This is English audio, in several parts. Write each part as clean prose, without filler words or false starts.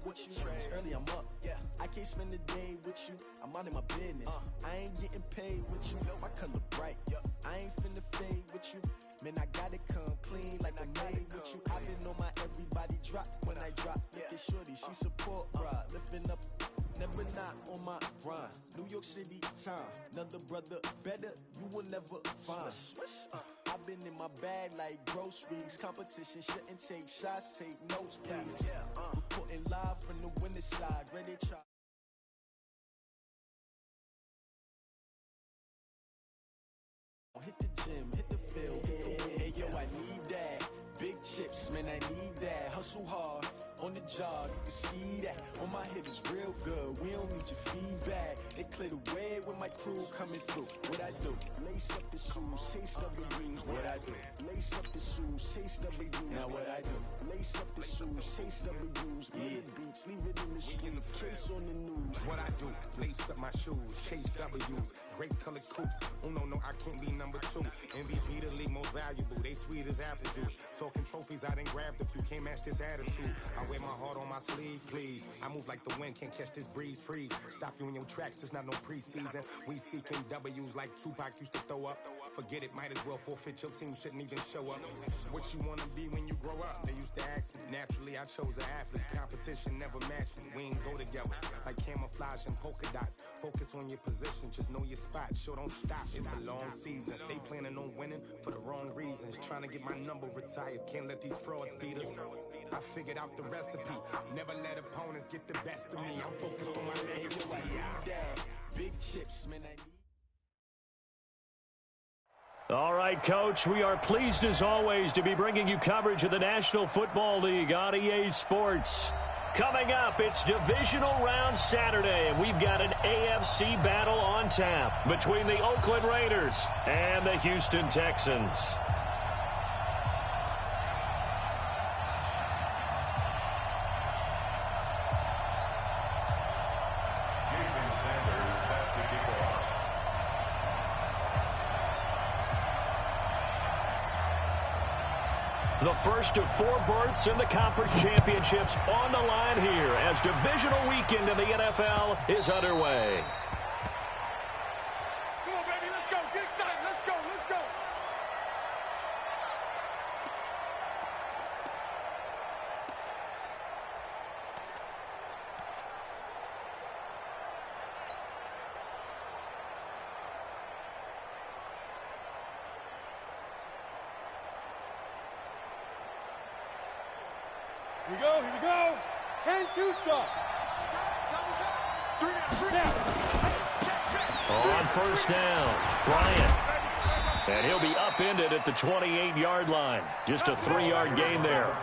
what you early, I'm up. I can't spend the day with you, I'm out in my business. I ain't getting paid with you, my color bright. I ain't finna fade with you, man, I gotta come clean like I made with you. I've been on my everybody drop when I drop. Look at shorty, she support, bruh, lifting up. Never not on my grind. New York City time. Another brother better, you will never find. I've been in my bag like groceries. Competition shouldn't take shots, take notes, please. Reporting live from the winter side. Ready to try. Hit the gym, hit the field. Hey yo, I need that. Big chips, man, I need that. Hustle hard on the job, you can see that. On my hit is real good, we don't need your feedback. They clear the way with my crew coming through. What I do? Lace up the shoes, chase W's. What I do? Lace up the shoes, chase W's. Now what I do? Lace up the shoes, chase W's. Yeah, beats, leave it in the street, case on the news. What I do? Lace up my shoes, chase W's. Great colored coops. Oh no, I can't be number 2. MVP the league most valuable. They sweet as apple juice. Talking trophies, I done grabbed a few. Can't match this attitude. I wear my heart on my sleeve, please. I move like the wind, can't catch this breeze, freeze. Stop you in your tracks, there's not no preseason. We seeking W's like Tupac used to throw up. Forget it, might as well forfeit. Your team shouldn't even show up. What you wanna be when you grow up? They used to ask me. Naturally, I chose an athlete. Competition never matched me. We ain't go together like camouflage and polka dots. Focus on your position, just know your spot. Sure, don't stop. It's a long season. They planning on winning for the wrong reasons. Trying to get my number retired. Can't let these frauds beat us. I figured out the recipe. Never let opponents get the best of me. I'm focused on my legacy. I need that. Big chips, man, I need. All right, Coach, we are pleased as always to be bringing you coverage of the National Football League on EA Sports. Coming up, it's Divisional Round Saturday, and we've got an AFC battle on tap between the Oakland Raiders and the Houston Texans. The first of 4 berths in the conference championships on the line here as divisional weekend in the NFL is underway. Come on, baby, let's go. Get excited. Let's go. Let's go. Here we go, here we go. 10-2 stop. On first down, Bryant. And he'll be upended at the 28-yard line. Just a 3-yard gain there.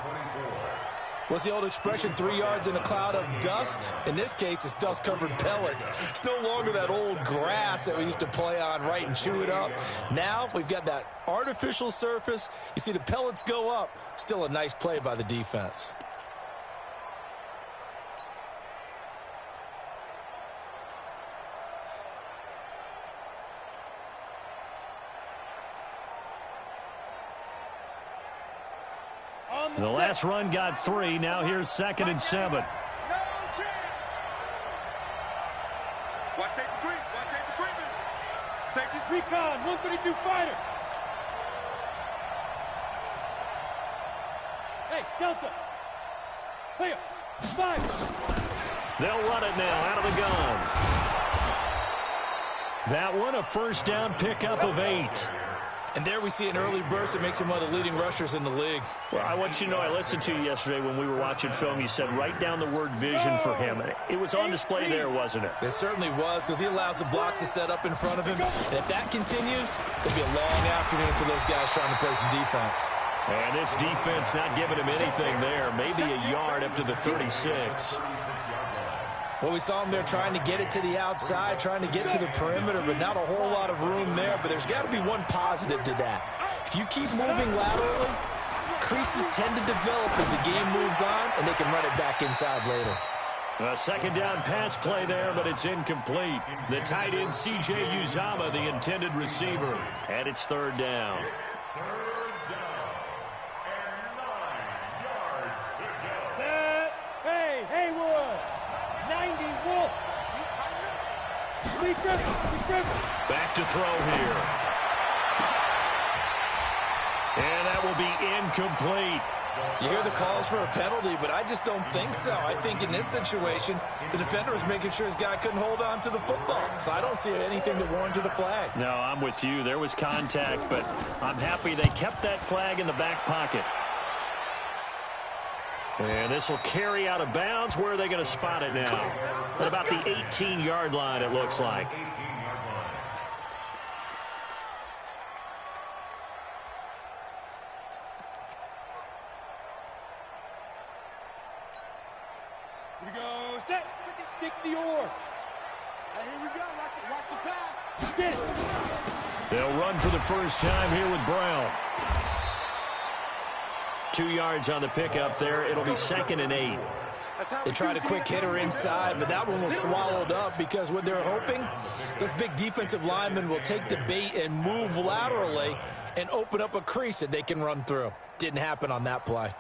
What's the old expression, 3 yards in a cloud of dust? In this case, it's dust-covered pellets. It's no longer that old grass that we used to play on, right, and chew it up. Now we've got that artificial surface. You see the pellets go up. Still a nice play by the defense. The last run got 3. Now here's 2nd and 7. Watch safety 3. Watch safety 3. Safety's recon. 132 fighter. Hey, Delta. Clear. 5. They'll run it now out of the gun. That one a first down pickup of 8. And there we see an early burst that makes him one of the leading rushers in the league. Well, I want you to know, I listened to you yesterday when we were watching film. You said write down the word vision for him. It was on display there, wasn't it? It certainly was, because he allows the blocks to set up in front of him. And if that continues, it'll be a long afternoon for those guys trying to play some defense. And this defense not giving him anything there. Maybe a yard up to the 36. Well, we saw him there trying to get it to the outside, trying to get to the perimeter, but not a whole lot of room there. But there's got to be one positive to that. If you keep moving laterally, creases tend to develop as the game moves on, and they can run it back inside later. A second down pass play there, but it's incomplete. The tight end, C.J. Uzama, the intended receiver. And it's 3rd down. Set. Hey, Haywood. Back to throw here. And that will be incomplete. You hear the calls for a penalty, but I just don't think so. I think in this situation, the defender was making sure his guy couldn't hold on to the football. So I don't see anything that warranted a flag. No, I'm with you. There was contact, but I'm happy they kept that flag in the back pocket. And this will carry out of bounds. Where are they going to spot it now? At about the 18-yard line, it looks like. Here we go. Set. 60 or. Here we go. Watch the pass. Get it. They'll run for the first time here with Brown. 2 yards on the pickup there. It'll be 2nd and 8. They tried a quick hitter inside, but that one was swallowed up because what they're hoping, those big defensive linemen will take the bait and move laterally and open up a crease that they can run through. Didn't happen on that play.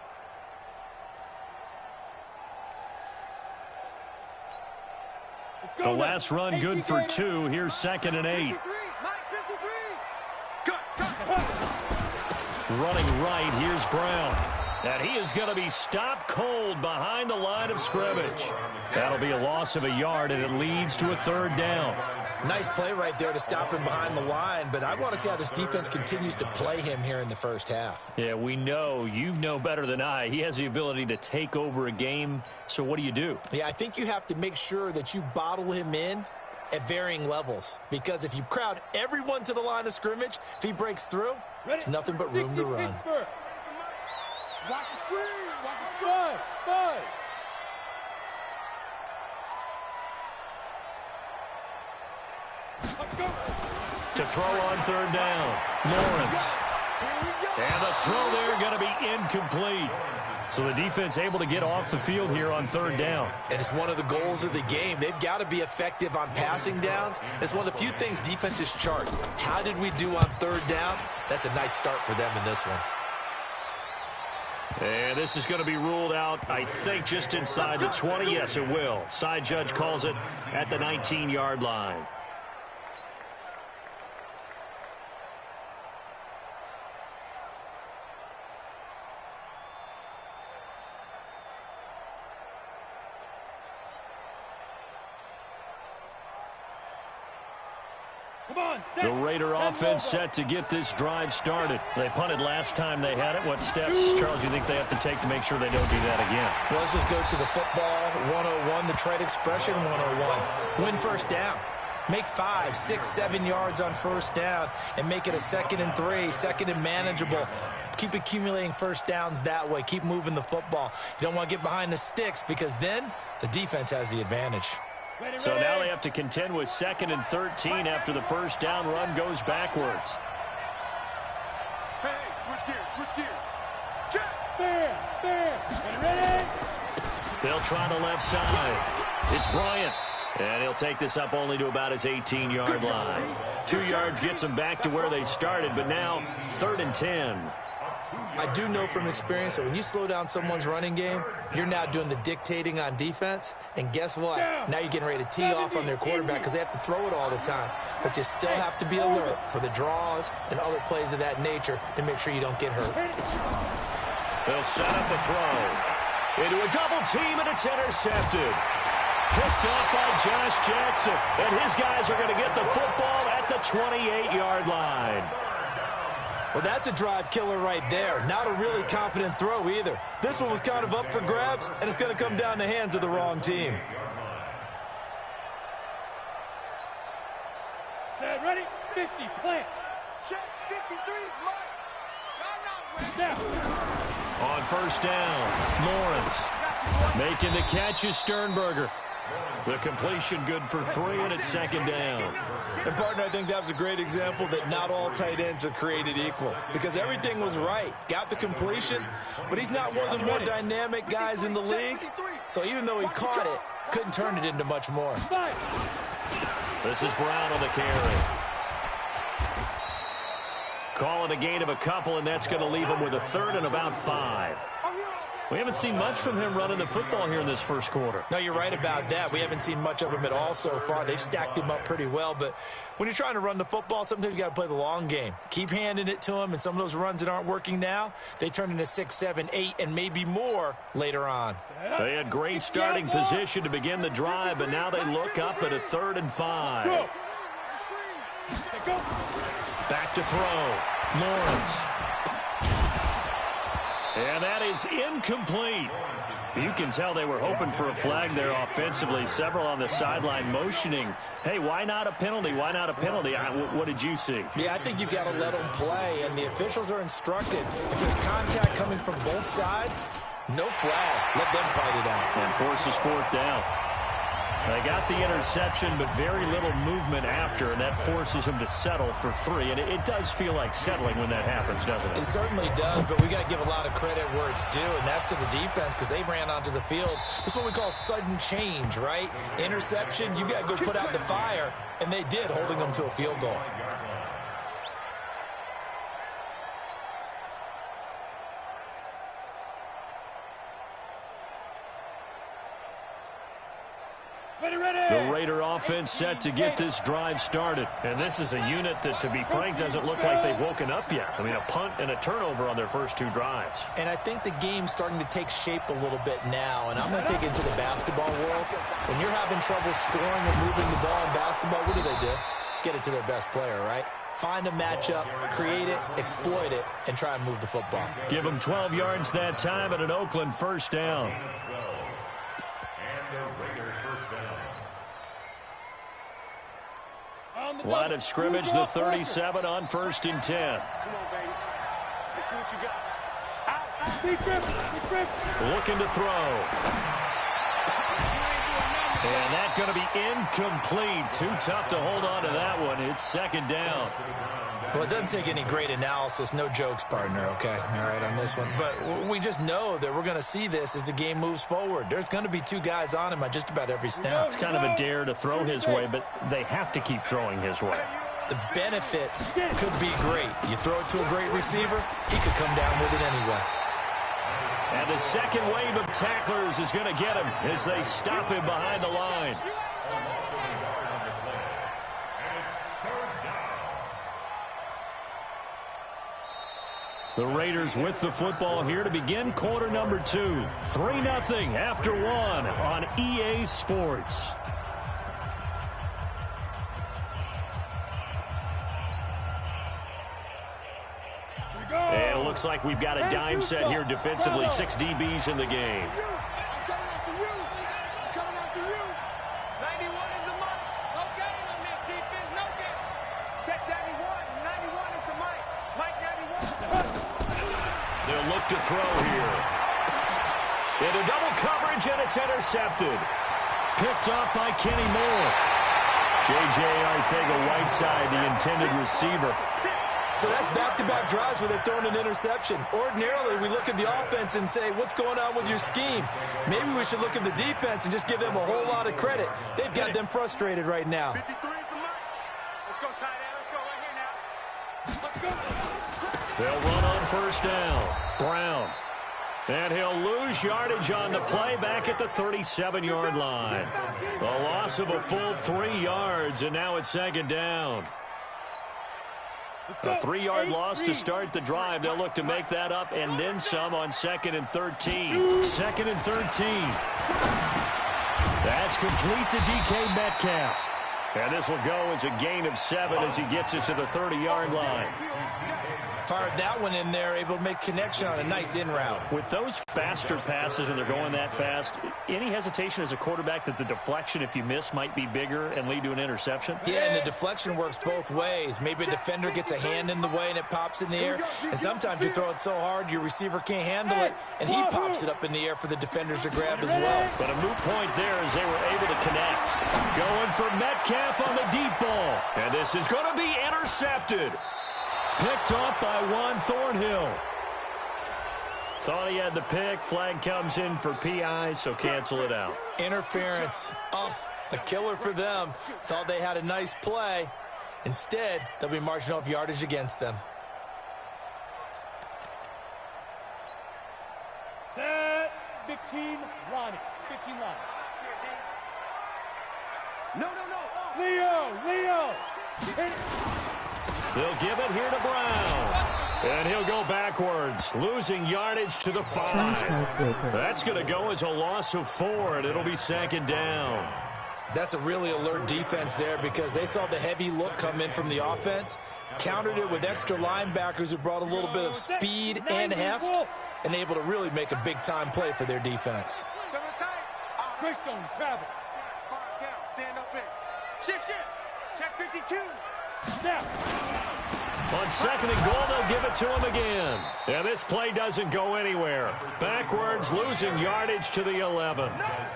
The last run good for 2. Here's 2nd and 8. Running right, here's Brown. And he is going to be stopped cold behind the line of scrimmage. That'll be a loss of a yard, and it leads to a 3rd down. Nice play right there to stop him behind the line, but I want to see how this defense continues to play him here in the first half. Yeah, we know. You know better than I. He has the ability to take over a game, so what do? Yeah, I think you have to make sure that you bottle him in at varying levels, because if you crowd everyone to the line of scrimmage, if he breaks through, there's nothing but room to run. Watch the screen. Watch the screen. 5. To throw on 3rd down, Lawrence. And the throw there going to be incomplete. So the defense able to get off the field here on 3rd down. And it's one of the goals of the game. They've got to be effective on passing downs. It's one of the few things defenses chart. How did we do on 3rd down? That's a nice start for them in this one. And this is going to be ruled out, I think, just inside the 20. Yes, it will. Side judge calls it at the 19-yard line. The Raider offense set to get this drive started. They punted last time they had it. What steps, Charles, you think they have to take to make sure they don't do that again? Well, let's just go to the football 101, the trade expression 101. Win first down. Make 5, 6, 7 yards on first down and make it a 2nd and 3, 2nd and manageable. Keep accumulating first downs that way. Keep moving the football. You don't want to get behind the sticks because then the defense has the advantage. So now they have to contend with 2nd and 13 after the first down run goes backwards. Hey, switch gears. Check. Fair. And ready. They'll try the left side. It's Bryant. And he'll take this up only to about his 18-yard line. 2 yards gets them back to where they started, but now 3rd and 10. I do know from experience that when you slow down someone's running game, you're now doing the dictating on defense. And guess what? Now you're getting ready to tee off on their quarterback because they have to throw it all the time. But you still have to be alert for the draws and other plays of that nature to make sure you don't get hurt. They'll set up a throw. Into a double team, and it's intercepted. Picked off by Josh Jackson. And his guys are going to get the football at the 28-yard line. Well, that's a drive killer right there. Not a really confident throw either. This one was kind of up for grabs, and it's going to come down the hands of the wrong team. Set, ready, 50, plant. Check, 53, mark. On first down, Lawrence. Making the catch is Sternberger. The completion good for 3, and it's 2nd down. And, partner, I think that was a great example that not all tight ends are created equal because everything was right. Got the completion, but he's not one of the more dynamic guys in the league. So even though he caught it, couldn't turn it into much more. This is Brown on the carry. Call it a gain of a couple, and that's going to leave him with a 3rd and about 5. We haven't seen much from him running the football here in this first quarter. No, you're right about that. We haven't seen much of him at all so far. They've stacked him up pretty well, but when you're trying to run the football, sometimes you got to play the long game. Keep handing it to him, and some of those runs that aren't working now, they turn into 6, 7, 8, and maybe more later on. They had great starting position to begin the drive, but now they look up at a 3rd and 5. Back to throw. Lawrence. And that is incomplete. You can tell they were hoping for a flag there offensively. Several on the sideline motioning, hey, why not a penalty? Why not a penalty? What did you see? Yeah, I think you've got to let them play, and the officials are instructed. If there's contact coming from both sides, no flag. Let them fight it out. And forces 4th down. They got the interception, but very little movement after, and that forces him to settle for 3. And it does feel like settling when that happens, doesn't it? It certainly does, but we got to give a lot of credit where it's due, and that's to the defense because they ran onto the field. This is what we call sudden change, right? Interception, you got to go put out the fire, and they did, holding them to a field goal. The Raider offense set to get this drive started. And this is a unit that, to be frank, doesn't look like they've woken up yet. I mean, a punt and a turnover on their first 2 drives. And I think the game's starting to take shape a little bit now. And I'm going to take it to the basketball world. When you're having trouble scoring or moving the ball in basketball, what do? Get it to their best player, right? Find a matchup, create it, exploit it, and try and move the football. Give them 12 yards that time and an Oakland 1st down. Line of scrimmage, the 37 on 1st and 10. Come on, baby. Let's see what you got. Big grip. Looking to throw. And that's going to be incomplete. Too tough to hold on to that one. It's 2nd down. Well, it doesn't take any great analysis. No jokes, partner, okay? All right, on this one. But we just know that we're going to see this as the game moves forward. There's going to be 2 guys on him on just about every snap. It's kind of a dare to throw his way, but they have to keep throwing his way. The benefits could be great. You throw it to a great receiver, he could come down with it anyway. And the second wave of tacklers is going to get him as they stop him behind the line. The Raiders with the football here to begin quarter number 2. 3-0 after 1 on EA Sports. And it looks like we've got a dime set here defensively. 6 DBs in the game. They'll look to throw here. Into double coverage, and it's intercepted. Picked off by Kenny Moore. J.J. Arcega-Whiteside, the intended receiver. So that's back-to-back drives where they've thrown an interception. Ordinarily, we look at the offense and say, what's going on with your scheme? Maybe we should look at the defense and just give them a whole lot of credit. They've got them frustrated right now. 53 is the mark. Let's go, tight end. Let's go right here now. Let's go. They'll run on 1st down. Brown. And he'll lose yardage on the play back at the 37-yard line. A loss of a full 3 yards, and now it's 2nd down. A 3-yard loss to start the drive. They'll look to make that up and then some on 2nd and 13. 2nd and 13. That's complete to DK Metcalf. And this will go as a gain of 7 as he gets it to the 30-yard line. Fired that one in there, able to make connection on a nice in route. With those faster passes and they're going that fast, any hesitation as a quarterback that the deflection, if you miss, might be bigger and lead to an interception? Yeah, and the deflection works both ways. Maybe a defender gets a hand in the way and it pops in the air. And sometimes you throw it so hard your receiver can't handle it, and he pops it up in the air for the defenders to grab as well. But a moot point there as they were able to connect. Going for Metcalf on the deep ball. And this is going to be intercepted. Picked off by Juan Thornhill. Thought he had the pick. Flag comes in for PI, so cancel it out. Interference. Oh, a killer for them. Thought they had a nice play. Instead, they'll be marching off yardage against them. Set. 15, Ronnie. 15 line. No. Leo. They'll give it here to Brown. And he'll go backwards, losing yardage to the 5. That's going to go as a loss of 4, and it'll be 2nd down. That's a really alert defense there because they saw the heavy look come in from the offense, countered it with extra linebackers who brought a little bit of speed and heft, and able to really make a big-time play for their defense. Greystone, travel. Stand up in. Shift. Check 52. Snap. On 2nd and goal, they'll give it to him again. And this play doesn't go anywhere. Backwards, losing yardage to the 11.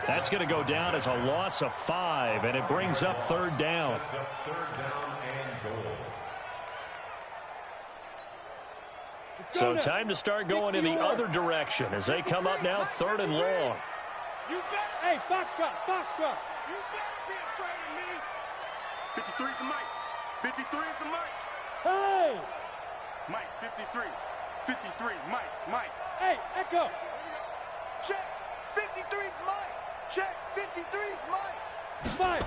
That's going to go down as a loss of 5, and it brings up 3rd down. So time to start going in the other direction as they come up now 3rd and long. Hey, Foxtrot. You better be afraid of me. 53 is the mic. 53 is the mic. Hey! Mike, 53. 53, Mike. Hey, Echo. Check. 53's Mike. Check. 53's Mike. Mike.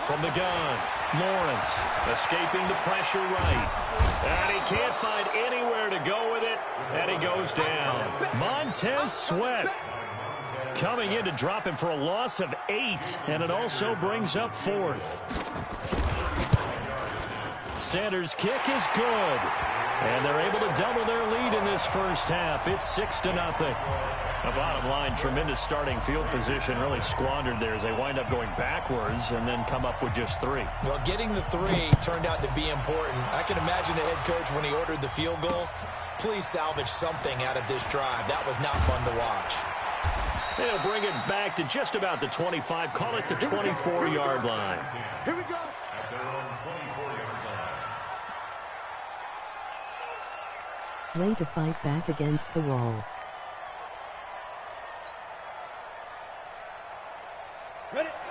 From the gun, Lawrence escaping the pressure right. And he can't find anywhere to go with it, and he goes down. Montez Sweat coming in to drop him for a loss of 8, and it also brings up 4th. Sanders' kick is good, and they're able to double their lead in this first half. It's 6-0. The bottom line, tremendous starting field position, really squandered there as they wind up going backwards and then come up with just 3. Well, getting the 3 turned out to be important. I can imagine the head coach when he ordered the field goal. Please salvage something out of this drive. That was not fun to watch. They'll bring it back to just about the 25, call it the 24-yard line. Here we go. Way to fight back against the wall.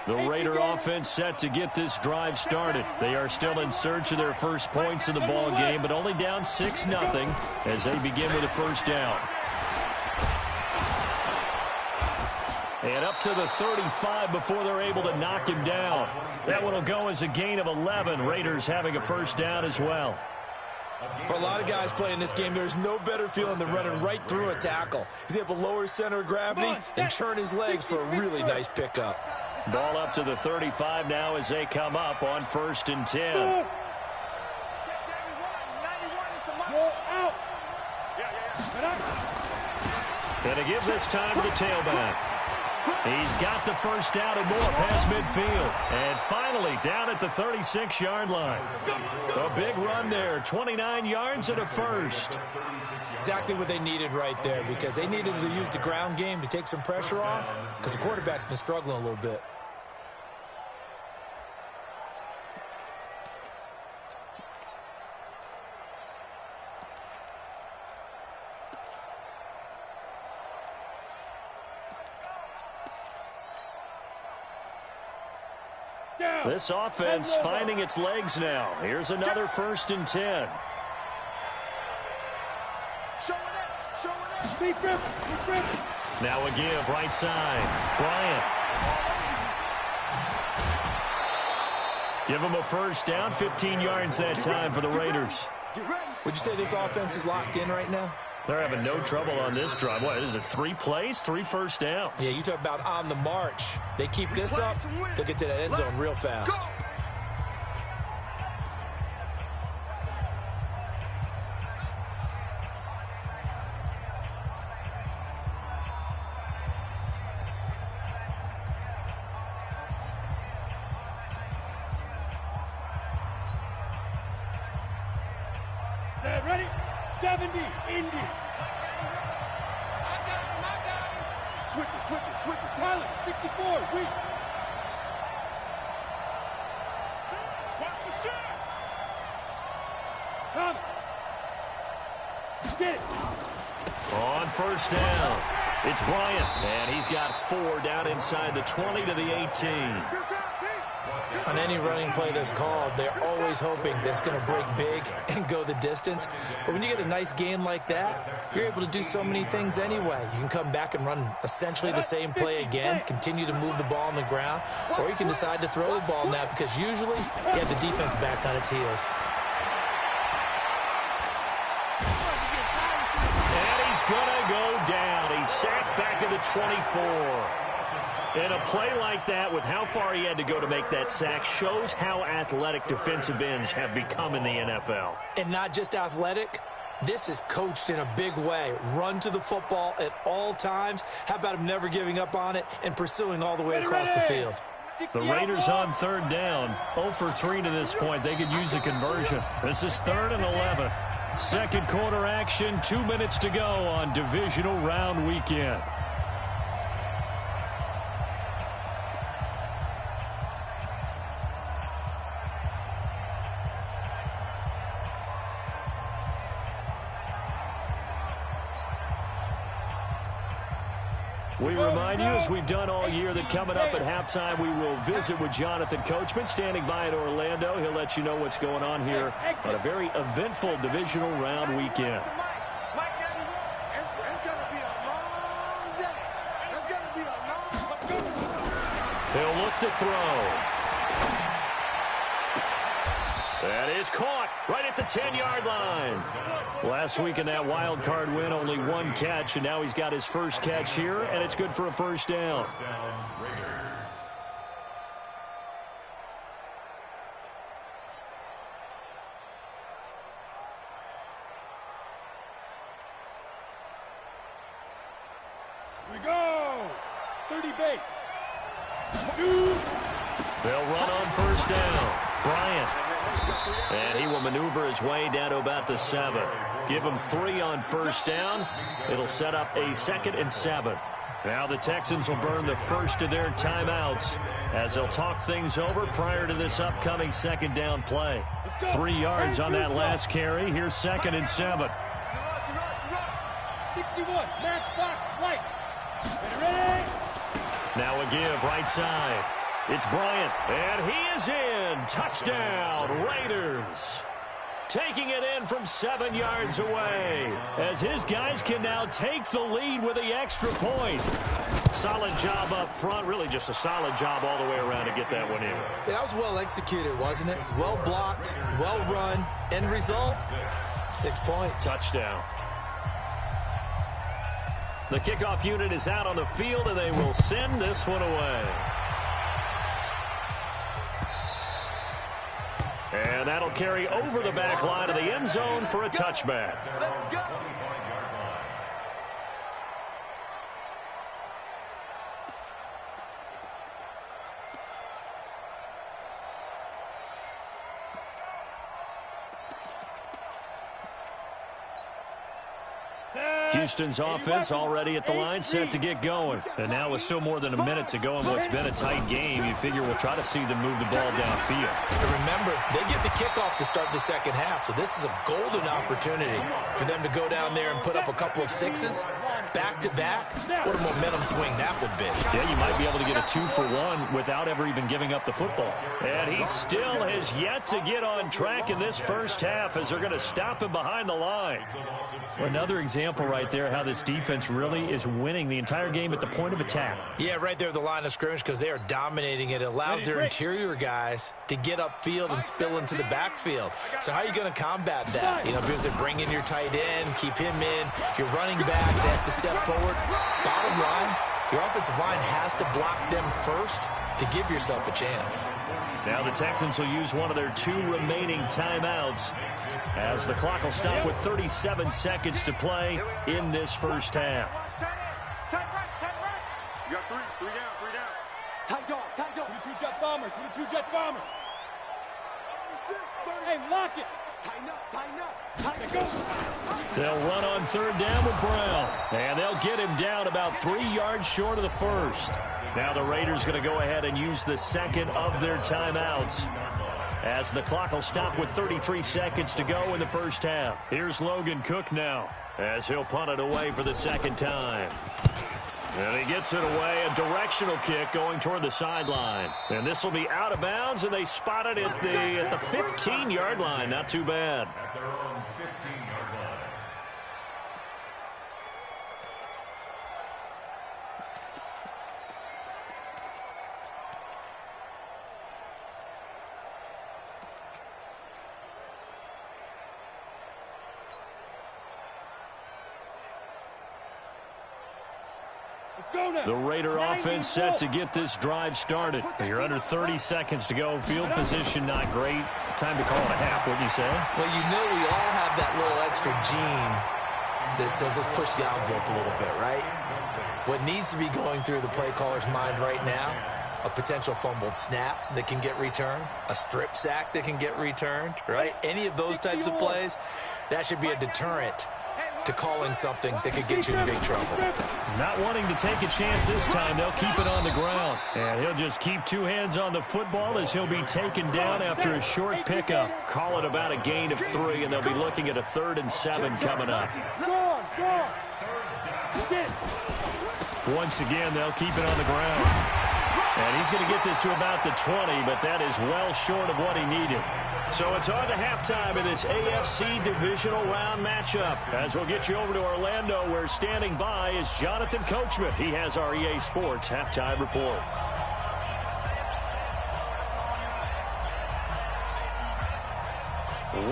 The Raider offense set to get this drive started. They are still in search of their first points in the ball game, but only down 6-0 as they begin with a first down. And up to the 35 before they're able to knock him down. That one will go as a gain of 11. Raiders having a first down as well. For a lot of guys playing this game, there's no better feeling than running right through a tackle. He's able to lower his center of gravity and churn his legs for a really nice pickup. Ball up to the 35 now as they come up on 1st and 10. Gonna give this time to the tailback. He's got the first down and more past midfield. And finally down at the 36-yard line. A big run there, 29 yards and a first. Exactly what they needed right there because they needed to use the ground game to take some pressure off because the quarterback's been struggling a little bit. This offense finding its legs now. Here's another 1st and 10. Now a give right side. Bryant. Give him a first down. 15 yards that time for the Raiders. Would you say this offense is locked in right now? They're having no trouble on this drive. What is it, 3 plays, 3 first downs? Yeah, you talk about on the march. They keep this up, they'll get to that end zone real fast. Set, ready? 70, Indy. I got him. Switch it. Tyler, 64, weak. Watch the shot. Come. Get it. On first down, it's Bryant, and he's got 4 down inside the 20 to the 18. On any running play that's called, they're always hoping that it's going to break big and go the distance. But when you get a nice gain like that, you're able to do so many things anyway. You can come back and run essentially the same play again, continue to move the ball on the ground, or you can decide to throw the ball now because usually you have the defense back on its heels. And he's going to go down. He's sacked back at the 24. And a play like that, with how far he had to go to make that sack, shows how athletic defensive ends have become in the NFL. And not just athletic, this is coached in a big way. Run to the football at all times. How about him never giving up on it and pursuing all the way across the field? The Raiders on third down, 0 for 3 to this point. They could use a conversion. This is 3rd and 11. Second quarter action, 2 minutes to go on divisional round weekend. We remind you, as we've done all year, that coming up at halftime, we will visit with Jonathan Coachman, standing by in Orlando. He'll let you know what's going on here on a very eventful divisional round weekend. It's going to be a long day. It's going to be a long... He'll look to throw. That is caught right at the 10-yard line. Last week in that wild card win, only 1 catch, and now he's got his first catch here, and it's good for a first down. Here we go. 30 base. Shoot. They'll run on first down. Bryant. And he will maneuver his way down to about the 7. Give him 3 on first down. It'll set up a 2nd and 7. Now the Texans will burn the first of their timeouts as they'll talk things over prior to this upcoming second down play. 3 yards on that last carry. Here's 2nd and 7. 61. Matchbox right. Ready? Now a give right side. It's Bryant, and he is in. Touchdown, Raiders. Taking it in from 7 yards away as his guys can now take the lead with the extra point. Solid job up front, really just a solid job all the way around to get that one in. That was well executed, wasn't it? Well blocked, well run. End result, 6 points. Touchdown. The kickoff unit is out on the field, and they will send this one away. And that'll carry over the back line of the end zone for a touchback. Let's go. Houston's offense already at the line, set to get going. And now with still more than a minute to go in what's been a tight game, you figure we'll try to see them move the ball downfield. And remember, they get the kickoff to start the second half, so this is a golden opportunity for them to go down there and put up a couple of 6s back-to-back. What a momentum swing that would be. Yeah, you might be able to get a 2-for-1 without ever even giving up the football. And he still has yet to get on track in this first half as they're going to stop him behind the line. Another example right there how this defense really is winning the entire game at the point of attack. Yeah, right there at the line of scrimmage because they are dominating it. It allows their interior guys to get upfield and spill into the backfield. So how are you going to combat that? You know, because they bring in your tight end, keep him in. Your running backs, they have to step forward. Bottom line, your offensive line has to block them first to give yourself a chance. Now the Texans will use one of their 2 remaining timeouts as the clock will stop with 37 seconds to play in this first half. Tight right. You got 3 down. Tight dog. 22 jet bombers. Hey, lock it. Tighten up. Go. They'll run on third down with Brown. And they'll get him down about 3 yards short of the first. Now the Raiders going to go ahead and use the second of their timeouts as the clock will stop with 33 seconds to go in the first half. Here's Logan Cook now as he'll punt it away for the second time. And he gets it away, a directional kick going toward the sideline. And this will be out of bounds, and they spot it at the 15-yard line. Not too bad. At their own 15-yard line. The Raider offense set to get this drive started. You're under 30 seconds to go. Field position not great. Time to call it a half, wouldn't you say? Well, you know we all have that little extra gene that says let's push the envelope a little bit, right? What needs to be going through the play caller's mind right now, a potential fumbled snap that can get returned, a strip sack that can get returned, right? Any of those types of plays, that should be a deterrent to calling something that could get you in big trouble. Not wanting to take a chance this time, they'll keep it on the ground. And he'll just keep two hands on the football as he'll be taken down after a short pickup. Call it about a gain of 3, and they'll be looking at a 3rd and 7 coming up. Once again, they'll keep it on the ground. And he's going to get this to about the 20, but that is well short of what he needed. So it's on to halftime in this AFC divisional round matchup. As we'll get you over to Orlando, where standing by is Jonathan Coachman. He has our EA Sports halftime report.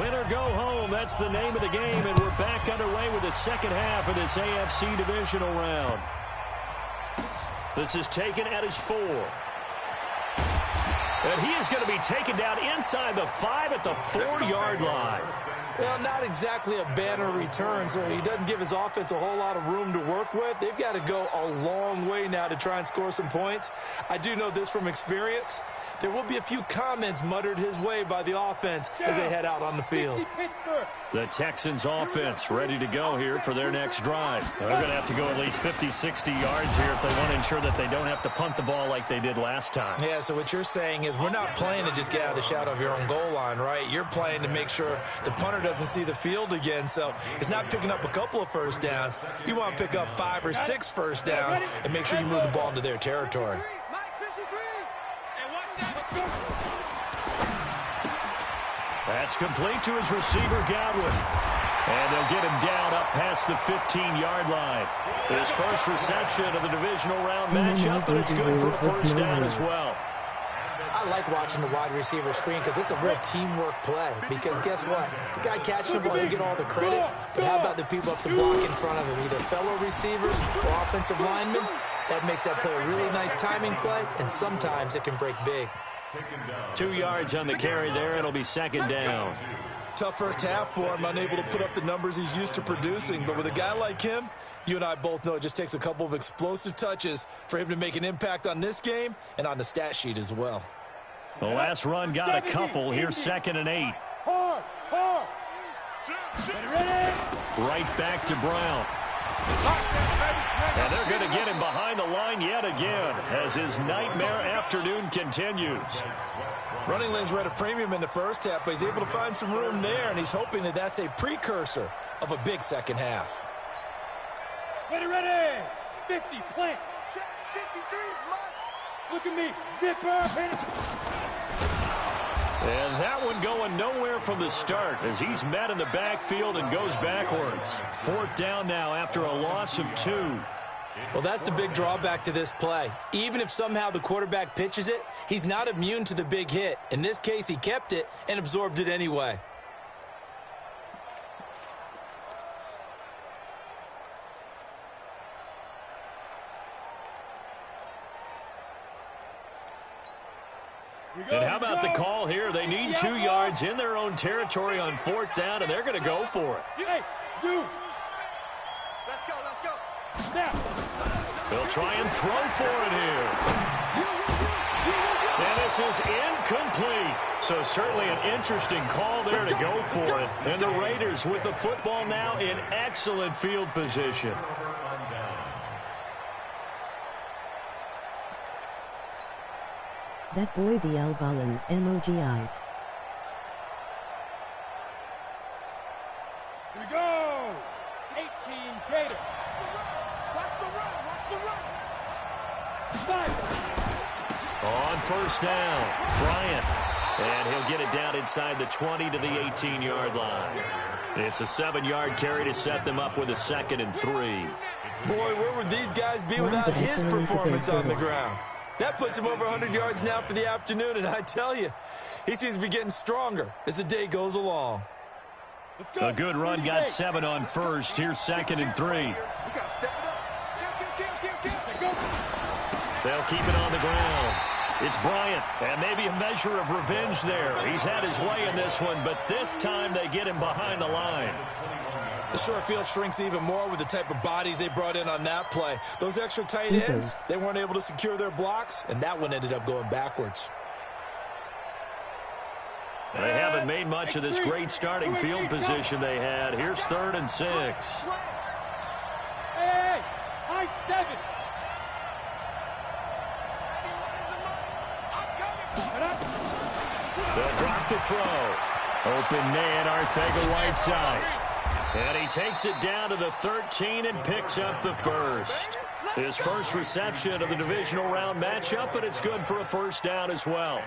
Win or go home, that's the name of the game, and we're back underway with the second half of this AFC divisional round. This is taken at his 4. And he is going to be taken down inside the 5 at the 4-yard line. Well, not exactly a banner return, so he doesn't give his offense a whole lot of room to work with. They've got to go a long way now to try and score some points. I do know this from experience. There will be a few comments muttered his way by the offense as they head out on the field. The Texans offense ready to go here for their next drive. They're going to have to go at least 50, 60 yards here if they want to ensure that they don't have to punt the ball like they did last time. Yeah, so what you're saying is we're not playing to just get out of the shadow of your own goal line, right? You're playing to make sure the punter doesn't see the field again, so it's not picking up a couple of first downs. You want to pick up 5 or 6 first downs and make sure you move the ball into their territory. That's complete to his receiver, Godwin. And they'll get him down up past the 15-yard line. His first reception of the divisional round matchup, but it's good for a first down as well. I like watching the wide receiver screen because it's a real teamwork play. Because guess what? The guy catching the ball, he'll get all the credit. But how about the people up to block in front of him, either fellow receivers or offensive linemen? That makes that play a really nice timing play, and sometimes it can break big. 2 yards on the carry there. It'll be second down. Tough first half for him, unable to put up the numbers he's used to producing. But with a guy like him, you and I both know it just takes a couple of explosive touches for him to make an impact on this game and on the stat sheet as well. The last run got a couple. Here's 2nd and 8. Right back to Brown. And they're going to get him behind the line yet again as his nightmare afternoon continues. Running lanes were at a premium in the first half, but he's able to find some room there, and he's hoping that that's a precursor of a big second half. Ready. 50, plant. Check, 53 is mine. Look at me. Zipper, hit it. And that one going nowhere from the start as he's met in the backfield and goes backwards. 4th down now after a loss of 2. Well, that's the big drawback to this play. Even if somehow the quarterback pitches it, he's not immune to the big hit. In this case, he kept it and absorbed it anyway. And how about the call here? They need 2 yards in their own territory on 4th down, and they're going to go for it. Hey, Zoo. Let's go. Snap. They'll try and throw for it here. And this is incomplete. So certainly an interesting call there to go for it. And the Raiders with the football now in excellent field position. That boy DL Ballin, MOGIs. Here we go. 18 Gator. Watch the run. On first down, Bryant. And he'll get it down inside the 20 to the 18-yard line. It's a 7-yard carry to set them up with a 2nd and 3. Boy, where would these guys be without his performance on the ground? That puts him over 100 yards now for the afternoon, and I tell you, he seems to be getting stronger as the day goes along. A good run got 7 on first. Here's 2nd and 3. They'll keep it on the ground. It's Bryant, and maybe a measure of revenge there. He's had his way in this one, but this time they get him behind the line. The short field shrinks even more with the type of bodies they brought in on that play. Those extra tight ends, they weren't able to secure their blocks, and that one ended up going backwards. They haven't made much of this great starting field position they had. Here's 3rd and 6. Hey, high 7. They'll drop the throw. Open man, Arcega-Whiteside. And he takes it down to the 13 and picks up the first. His first reception of the divisional round matchup, and it's good for a first down as well.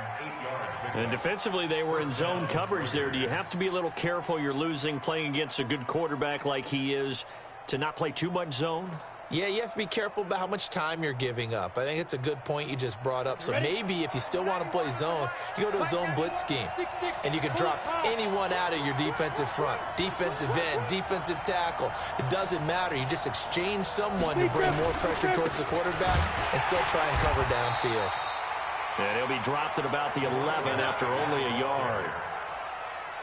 And defensively, they were in zone coverage there. Do you have to be a little careful you're losing playing against a good quarterback like he is to not play too much zone? Yeah, you have to be careful about how much time you're giving up. I think it's a good point you just brought up. So maybe if you still want to play zone, you go to a zone blitz scheme. And you can drop anyone out of your defensive front. Defensive end, defensive tackle. It doesn't matter. You just exchange someone to bring more pressure towards the quarterback and still try and cover downfield. And he'll be dropped at about the 11 after only a yard.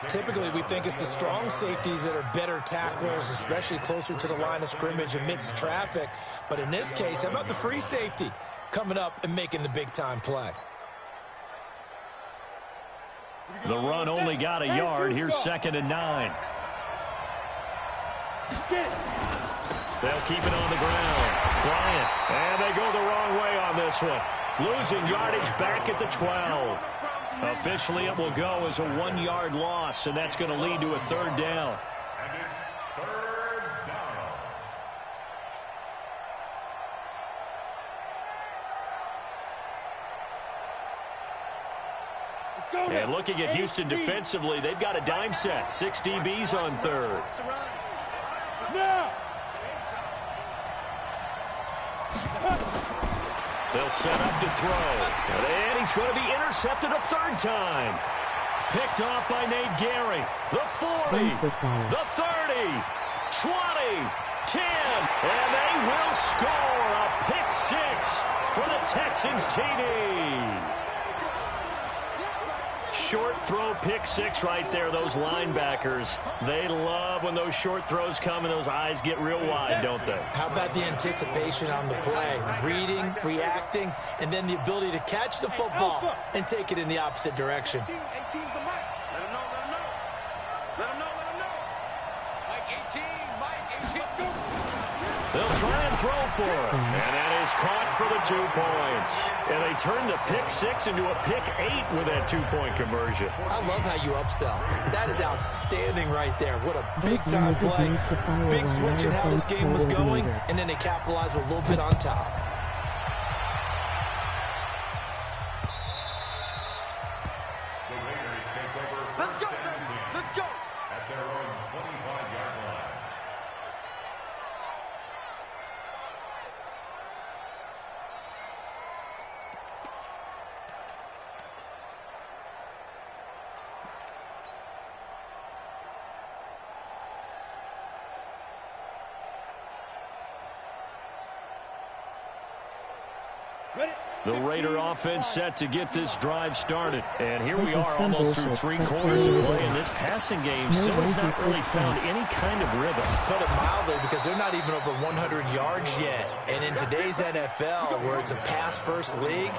Typically, we think it's the strong safeties that are better tacklers, especially closer to the line of scrimmage amidst traffic. But in this case, how about the free safety coming up and making the big-time play? The run only got a yard. Here's 2nd and 9. They'll keep it on the ground. Bryant, and they go the wrong way on this one. Losing yardage back at the 12. Officially, it will go as a 1-yard loss, and that's going to lead to a 3rd down. And it's 3rd down. And looking at Houston defensively, they've got a dime set. 6 DBs on 3rd. They'll set up to throw. And he's going to be intercepted a 3rd time. Picked off by Nate Gary. The 40, the 30, 20, 10. And they will score a pick 6 for the Texans TD. Short throw pick 6 right there. Those linebackers, they love when those short throws come and those eyes get real wide, don't they? How about the anticipation on the play? Reading, reacting, and then the ability to catch the football and take it in the opposite direction. 18's the mic. Let him know, let him know. Let him know, let him know. Mike 18, Mike 18. They'll try and throw for it. And that is caught for the 2 points. And they turn the pick 6 into a pick 8 with that 2-point conversion. I love how you upsell. That is outstanding right there. What a big-time play. Big switch in how this game was going, and then they capitalized with a little bit on top. The Raiders take over Let's go, 1st and 10 let's go. at their own 25-yard line. The Raider offense set to get this drive started. And here we are almost through 3 quarters of play, and this passing game still has not really found any kind of rhythm. Put it mildly, because they're not even over 100 yards yet. And in today's NFL, where it's a pass-first league,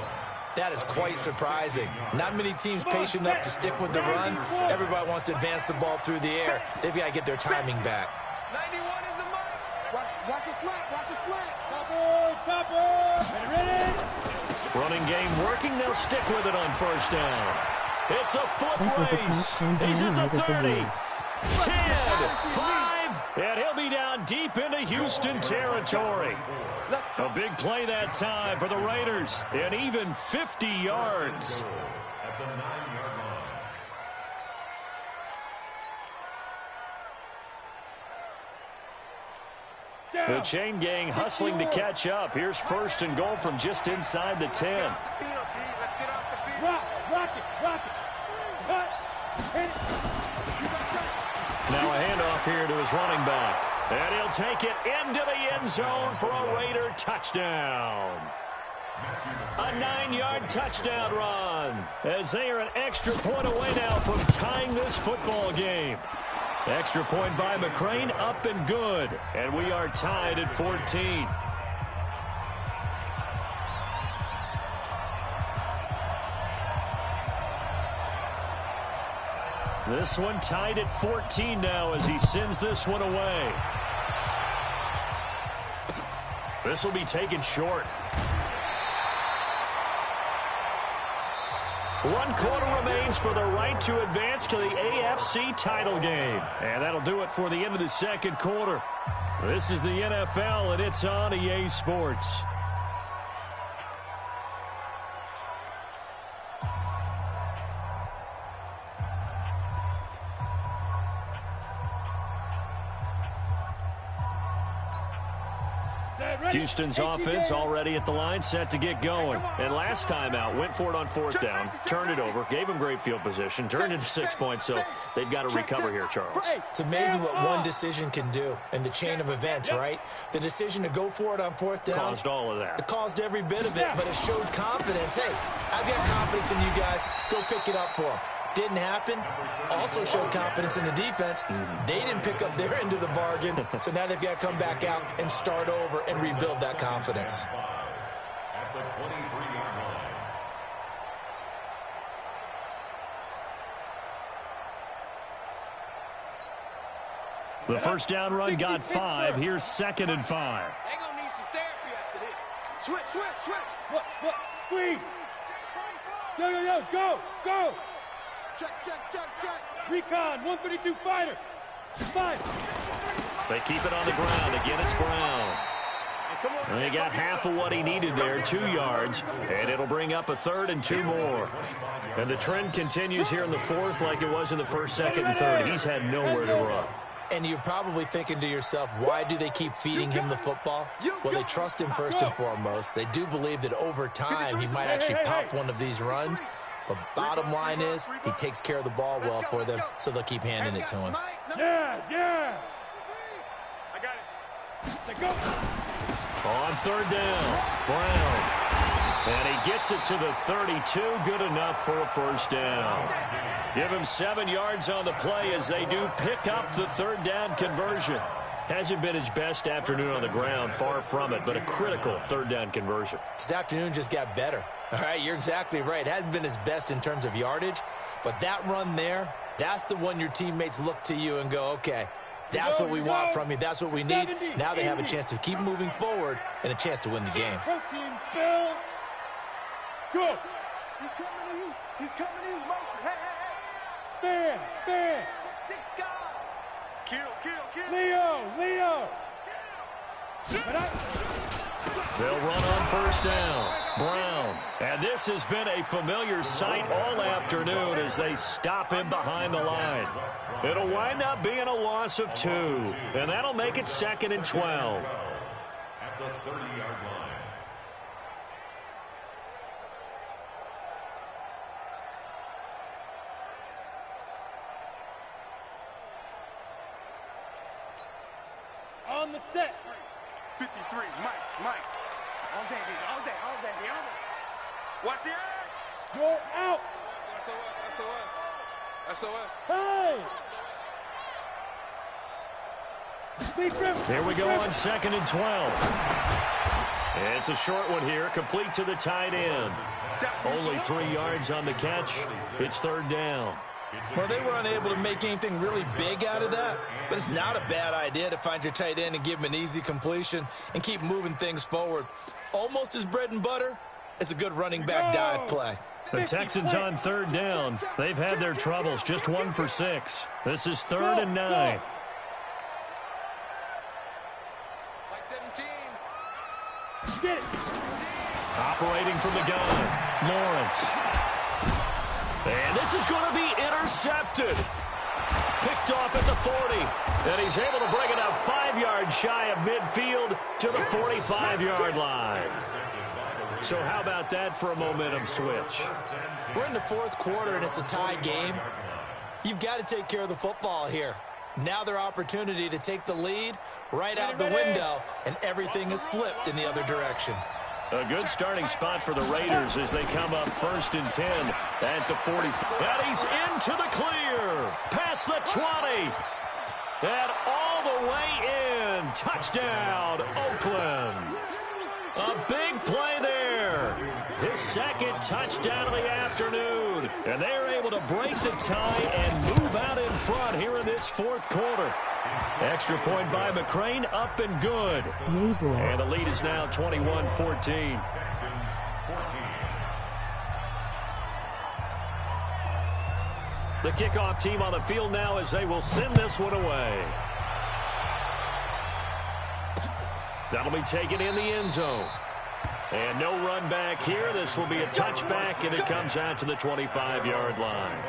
that is quite surprising. Not many teams patient enough to stick with the run. Everybody wants to advance the ball through the air. They've got to get their timing back. 91 is the mic. Watch a slant, watch a slant. Topper, ready? Running game working. They'll stick with it on first down. It's a foot race. He's at the 30, 10, 5, And he'll be down deep into Houston territory. A big play that time for the Raiders. And even 50 yards. At the 9-yard line. The chain gang hustling to catch up. Here's 1st and goal from just inside the 10. Rock it. Now a handoff here to his running back. And he'll take it into the end zone for a Raider touchdown. A 9-yard touchdown run as they are an extra point away now from tying this football game. Extra point by McCrane, up and good. And we are tied at 14. This one tied at 14 now as he sends this one away. This will be taken short. 1 quarter remains for the right to advance to the AFC title game. And that'll do it for the end of the 2nd quarter. This is the NFL, and it's on EA Sports. Houston's offense already at the line, set to get going. And last time out, went for it on 4th down, turned it over, gave them great field position, turned into 6 points, so they've got to recover here, Charles. It's amazing what one decision can do in the chain of events, right? The decision to go for it on 4th down. Caused all of that. It caused every bit of it, but it showed confidence. Hey, I've got confidence in you guys. Go pick it up for them. Didn't happen. Also showed confidence in the defense. They didn't pick up their end of the bargain, so now they've got to come back out and start over and rebuild that confidence. At the 23-yard line. The 1st down run got 5. Here's 2nd and 5. They're going to need some therapy after this. Switch. What? Squeeze. Yo, go. Check. Recon, 132 fighter. Fight. They keep it on the ground. Again, it's Brown. And they got half of what he needed there, 2 yards, and it'll bring up a 3rd and 2 more. And the trend continues here in the 4th like it was in the 1st, 2nd, and 3rd. He's had nowhere to run. And you're probably thinking to yourself, why do they keep feeding him the football? Well, they trust him first and foremost. They do believe that over time he might actually pop one of these runs. But bottom line is, he takes care of the ball well for them, so they'll keep handing it to him. Yes. I got it. Let's go. On 3rd down, Brown. And he gets it to the 32, good enough for a 1st down. Give him 7 yards on the play as they do pick up the 3rd down conversion. Hasn't been his best afternoon on the ground, far from it, but a critical 3rd down conversion. His afternoon just got better. All right, you're exactly right. It hasn't been his best in terms of yardage, but that run there, that's the one your teammates look to you and go, okay, that's what we want from you. That's what we need. Now they have a chance to keep moving forward and a chance to win the game. Protein spill. Go. He's coming in. Motion. Hey. Fair. Kill. Leo. They'll run on 1st down. Brown. And this has been a familiar sight all afternoon as they stop him behind the line. It'll wind up being a loss of 2. And that'll make it 2nd and 12. At the 30-yard line. On the set. 53, Mike. All day. Watch the edge. You're out. SOS. Hey. Here we go on 2nd and 12. It's a short one here, complete to the tight end. Only 3 yards on the catch. It's 3rd down. Well, they were unable to make anything really big out of that, but it's not a bad idea to find your tight end and give him an easy completion and keep moving things forward. Almost as bread and butter as a good running back dive play. The Texans on 3rd down. They've had their troubles, just 1 for 6. This is 3rd and 9. Operating from the gun, Lawrence. And this is going to be intercepted. Picked off at the 40. And he's able to bring it up 5 yards shy of midfield to the 45-yard line. So how about that for a momentum switch? We're in the fourth quarter, and it's a tie game. You've got to take care of the football here. Now their opportunity to take the lead right out the window, and everything is flipped in the other direction. A good starting spot for the Raiders as they come up 1st and 10 at the 40. And he's into the clear. Past the 20. And all the way in. Touchdown, Oakland. A big play there. His second touchdown of the afternoon. And they're able to break the tie and move out in front here in this fourth quarter. Extra point by McCrane, up and good. And the lead is now 21-14. The kickoff team on the field now as they will send this one away. That'll be taken in the end zone. And no run back here. This will be a touchback, and it comes out to the 25-yard line.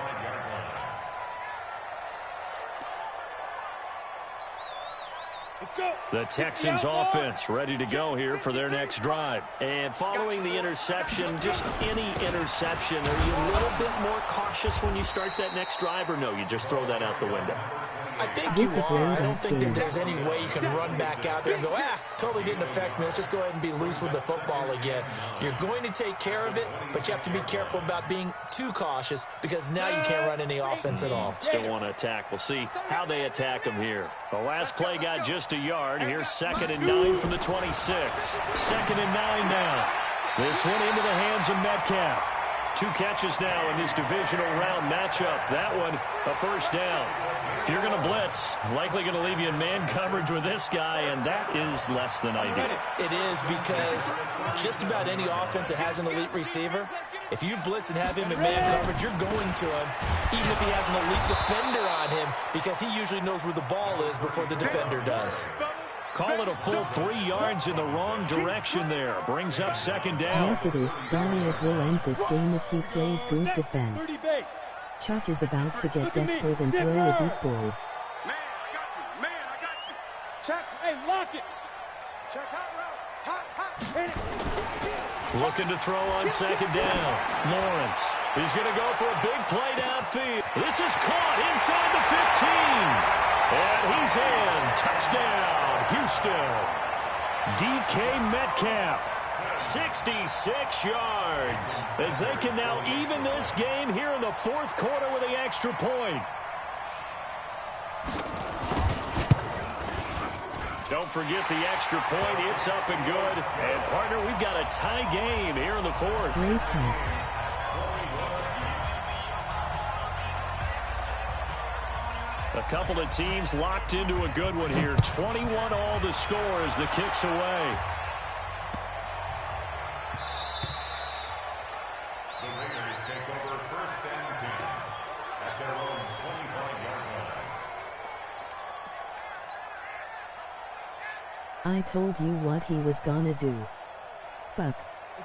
The Texans offense ready to go here for their next drive. And following the interception, just any interception, are you a little bit more cautious when you start that next drive, or no, you just throw that out the window? I think you are. I don't think that there's any way you can run back out there and go, totally didn't affect me. Let's just go ahead and be loose with the football again. You're going to take care of it, but you have to be careful about being too cautious because now you can't run any offense at all. Still want to attack. We'll see how they attack them here. The last play got just a yard. Here's 2nd and 9 from the 26. 2nd and 9 now. This one into the hands of Metcalf. 2 catches now in this divisional round matchup. That one, a first down. If you're going to blitz, likely going to leave you in man coverage with this guy, and that is less than ideal. It is because just about any offense that has an elite receiver, if you blitz and have him in man coverage, you're going to him, even if he has an elite defender on him, because he usually knows where the ball is before the defender does. Call it a full 3 yards in the wrong direction there. Brings up 2nd down. Yes, it is. Darius will end this game if he plays good defense. Chuck is about to get desperate and throw a deep ball. Man, I got you. Man, I got you. Chuck, hey, lock it. Chuck, hot route. Hot. Hit it. Looking to throw on 2nd down. Lawrence. He's going to go for a big play downfield. This is caught inside the 15. And he's in. Touchdown, Houston. DK Metcalf. 66 yards as they can now even this game here in the fourth quarter with the extra point. Don't forget the extra point. It's up and good. And, partner, we've got a tie game here in the fourth. Great pass. A couple of teams locked into a good one here. 21 all the score as the kick's away. I told you what he was gonna do. Fuck.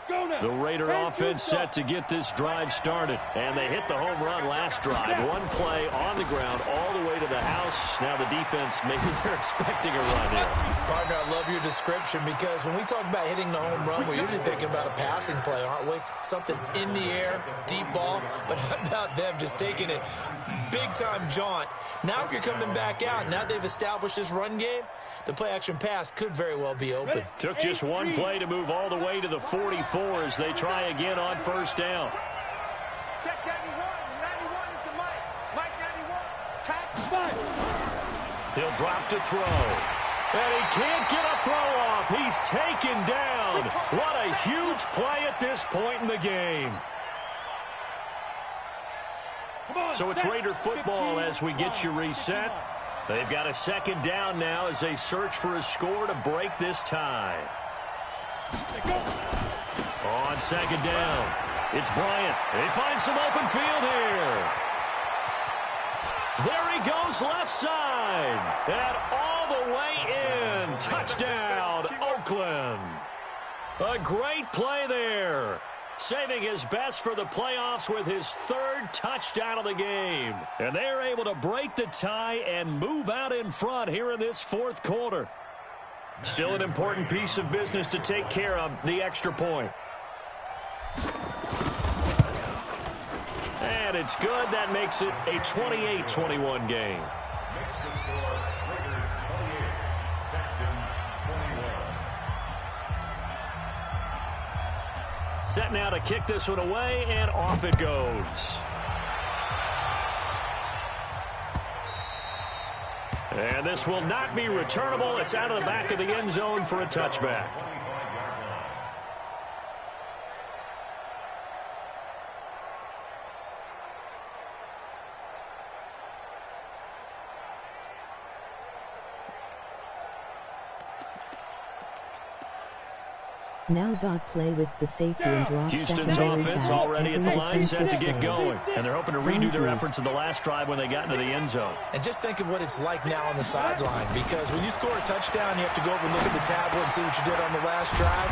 The Raider offense set to get this drive started. And they hit the home run last drive. One play on the ground all the way to the house. Now the defense, maybe they're expecting a run here. Partner, I love your description because when we talk about hitting the home run, we're usually thinking about a passing play, aren't we? Something in the air, deep ball. But how about them just taking it big-time jaunt? Now if you're coming back out, now they've established this run game, the play-action pass could very well be open. Took just one play to move all the way to the 44 as they try again on first down. Check 91. 91 is the Mike. Mike 91. Tap Mike. He'll drop to throw. And he can't get a throw off. He's taken down. What a huge play at this point in the game. So it's Raider football as we get you reset. They've got a second down now as they search for a score to break this tie. On second down, it's Bryant. He finds some open field here. There he goes left side. And all the way in. Touchdown, Oakland. A great play there. Saving his best for the playoffs with his third touchdown of the game. And they're able to break the tie and move out in front here in this fourth quarter. Still an important piece of business to take care of, the extra point. And it's good. That makes it a 28-21 game. Makes the score Raiders 28, Texans 21. Set now to kick this one away, and off it goes. And this will not be returnable. It's out of the back of the end zone for a touchback. Now dot play with the safety and drop Houston's secondary offense back. already at the Every line, set to defensive get play. going. And they're hoping to redo their efforts in the last drive when they got into the end zone. And just think of what it's like now on the sideline, because when you score a touchdown, you have to go over and look at the tablet and see what you did on the last drive.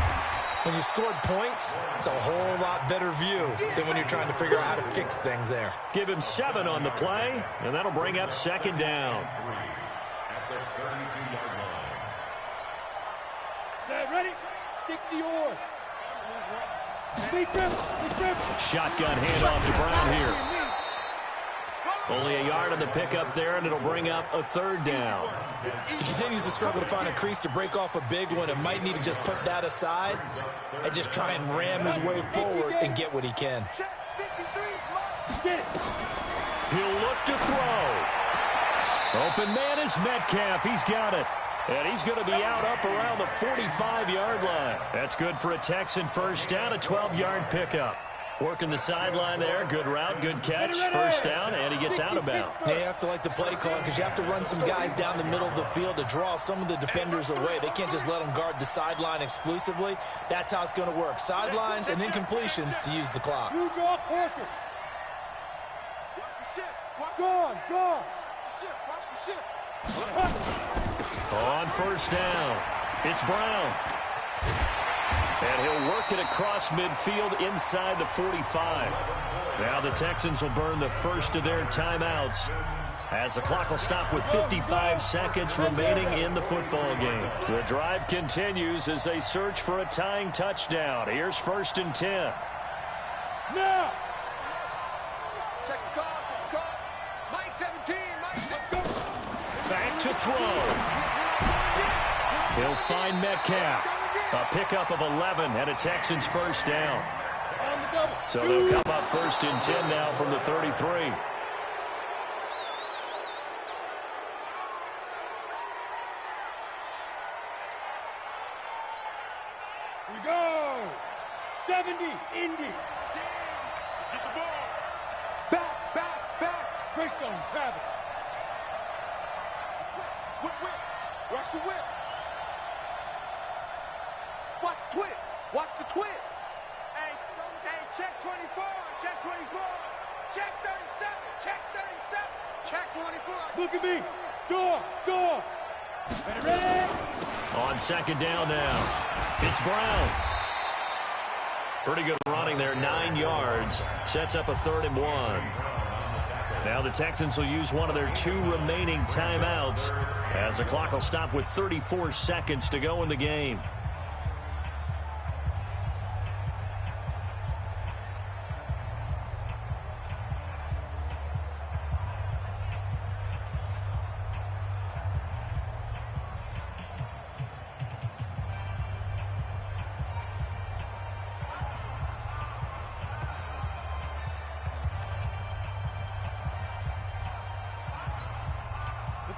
When you scored points, it's a whole lot better view than when you're trying to figure out how to fix things there. Give him 7 on the play, and that'll bring up second down. At the 32-yard line. Set, ready? 60 or. Shotgun handoff to Brown here. Only a yard on the pickup there, and it'll bring up a third down. He continues to struggle to find a crease to break off a big one and might need to just put that aside and just try and ram his way forward and get what he can. He'll look to throw. Open man is Metcalf. He's got it. And he's going to be out up around the 45-yard line. That's good for a Texan first down, a 12-yard pickup. Working the sideline there. Good route, good catch. First down, and he gets out of bounds. Yeah, you have to like the play call because you have to run some guys down the middle of the field to draw some of the defenders away. They can't just let them guard the sideline exclusively. That's how it's going to work. Sidelines and incompletions to use the clock. You draw Parker. Watch the ship. Gone. Watch the ship. On first down, it's Brown. And he'll work it across midfield inside the 45. Now the Texans will burn the first of their timeouts as the clock will stop with 55 seconds remaining in the football game. The drive continues as they search for a tying touchdown. Here's 1st and 10. Now. Check the call. Mike 17. Back to throw. He'll find Metcalf. A pickup of 11 and a Texans first down. So they'll come up 1st and 10 now from the 33. We go. 70, Indy. Get the ball. Back. Greystone, Travis. Whip. Watch the whip. Watch the twist. Hey, check 24. Check 24. Check 37. Check 37. Check 24. Look at me. Door. Ready? On second down now, it's Brown. Pretty good running there, 9 yards. Sets up a 3rd and 1. Now the Texans will use one of their 2 remaining timeouts as the clock will stop with 34 seconds to go in the game.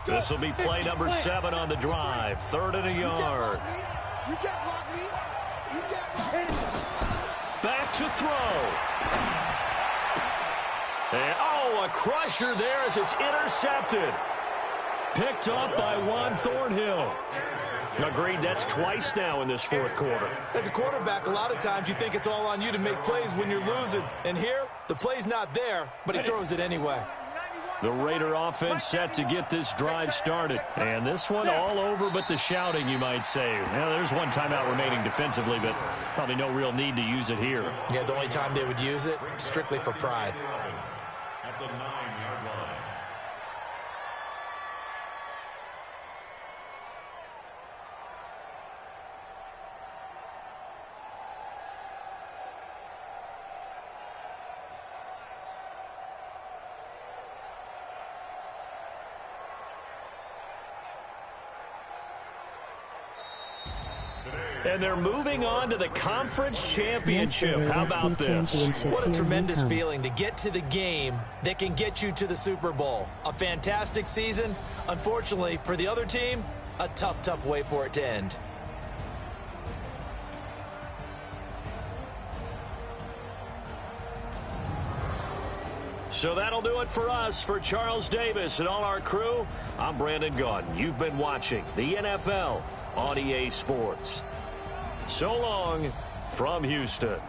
This will be play number 7 on the drive. 3rd and a yard. You can't block me. Back to throw. And, a crusher there as it's intercepted. Picked up by Juan Thornhill. Agreed, that's twice now in this fourth quarter. As a quarterback, a lot of times you think it's all on you to make plays when you're losing. And here, the play's not there, but he throws it anyway. 91. The Raider offense set to get this drive started. And this one all over but the shouting, you might say. Well, there's one timeout remaining defensively, but probably no real need to use it here. Yeah, the only time they would use it, strictly for pride. At the 9-yard line. And they're moving on to the conference championship. Yes, How about this? What a tremendous feeling to get to the game that can get you to the Super Bowl. A fantastic season. Unfortunately, for the other team, a tough, tough way for it to end. So that'll do it for us. For Charles Davis and all our crew, I'm Brandon Gunn. You've been watching the NFL on EA Sports. So long from Houston.